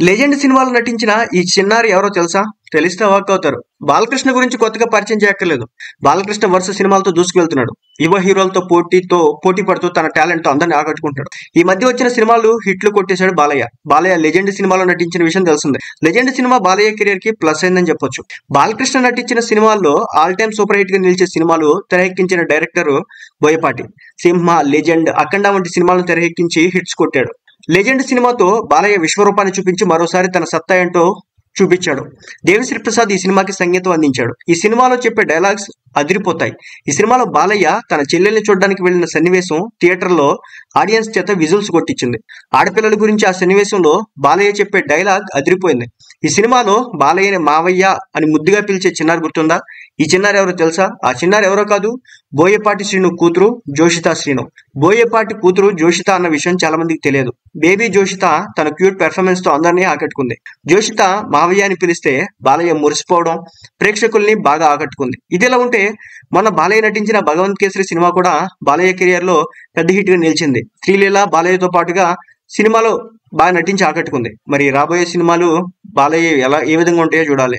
Legend సినిమాలో నటించిన ఈ చిన్నారి ఎవరో తెలుసా? తెలిస్తే అవాక్ అవుతారు. బాలకృష్ణ గురించి కొత్తగా పరిచయం చేయక్కర్లేదు. బాలకృష్ణ వరుస సినిమాలతో దూసుకువెళ్తున్నాడు. యువ హీరోలతో పోటీ పడుతూ తన టాలెంట్ తో అందరిని ఆకట్టుకుంటాడు. ఈ మధ్య వచ్చిన సినిమాలు హిట్లు కొట్టేశాడు బాలయ్య. బాలయ్య లెజెండ్ సినిమాలో నటించిన విషయం తెలిసిందే. లెజెండ్ సినిమా బాలయ్య కెరీర్ కి ప్లస్ అయిందని చెప్పొచ్చు. బాలకృష్ణ నటించిన సినిమాల్లో ఆల్ టైమ్ సూపర్ హిట్ గా నిలిచే సినిమాలు తెరకెక్కించిన డైరెక్టర్ బోయపాటి. సింహ, లెజెండ్, అఖండ వంటి సినిమాలను తెరకెక్కించి హిట్స్ కొట్టాడు. లెజెండ్ సినిమాతో బాలయ్య విశ్వరూపాన్ని చూపించి మరోసారి తన సత్తా ఏంటో చూపించాడు. దేవిశ్రీ ప్రసాద్ ఈ సినిమాకి సంగీతం అందించాడు. ఈ సినిమాలో చెప్పే డైలాగ్స్ అదిరిపోతాయి. ఈ సినిమాలో బాలయ్య తన చెల్లెల్ని చూడడానికి వెళ్లిన సన్నివేశం థియేటర్ లో ఆడియన్స్ చేత విజువల్స్ కొట్టించింది. ఆడపిల్లల గురించి ఆ సన్నివేశంలో బాలయ్య చెప్పే డైలాగ్ అదిరిపోయింది. ఈ సినిమాలో బాలయ్యని మావయ్య అని ముద్దుగా పిలిచే చిన్నారి గుర్తుందా? ఈ చిన్నారి ఎవరో తెలుసా? ఆ చిన్నారి ఎవరో కాదు, బోయపాటి శ్రీను కూతురు జోషిత శ్రీను. బోయపాటి కూతురు జోషిత అన్న విషయం చాలా మందికి తెలియదు. బేబీ జోషిత తన క్యూట్ పెర్ఫార్మెన్స్ తో అందరినీ ఆకట్టుకుంది. జోషిత మావయ్య అని పిలిస్తే బాలయ్య మురిసిపోవడం ప్రేక్షకుల్ని బాగా ఆకట్టుకుంది. ఇదిలా ఉంటే మొన్న బాలయ్య నటించిన భగవంత్ కేసరి సినిమా కూడా బాలయ్య కెరియర్ లో పెద్ద హిట్ గా నిలిచింది. శ్రీలీల బాలయ్యతో పాటుగా సినిమాలో బాగా నటించి ఆకట్టుకుంది. మరి రాబోయే సినిమాలు బాలయ్య ఏ విధంగా ఉంటాయో చూడాలి.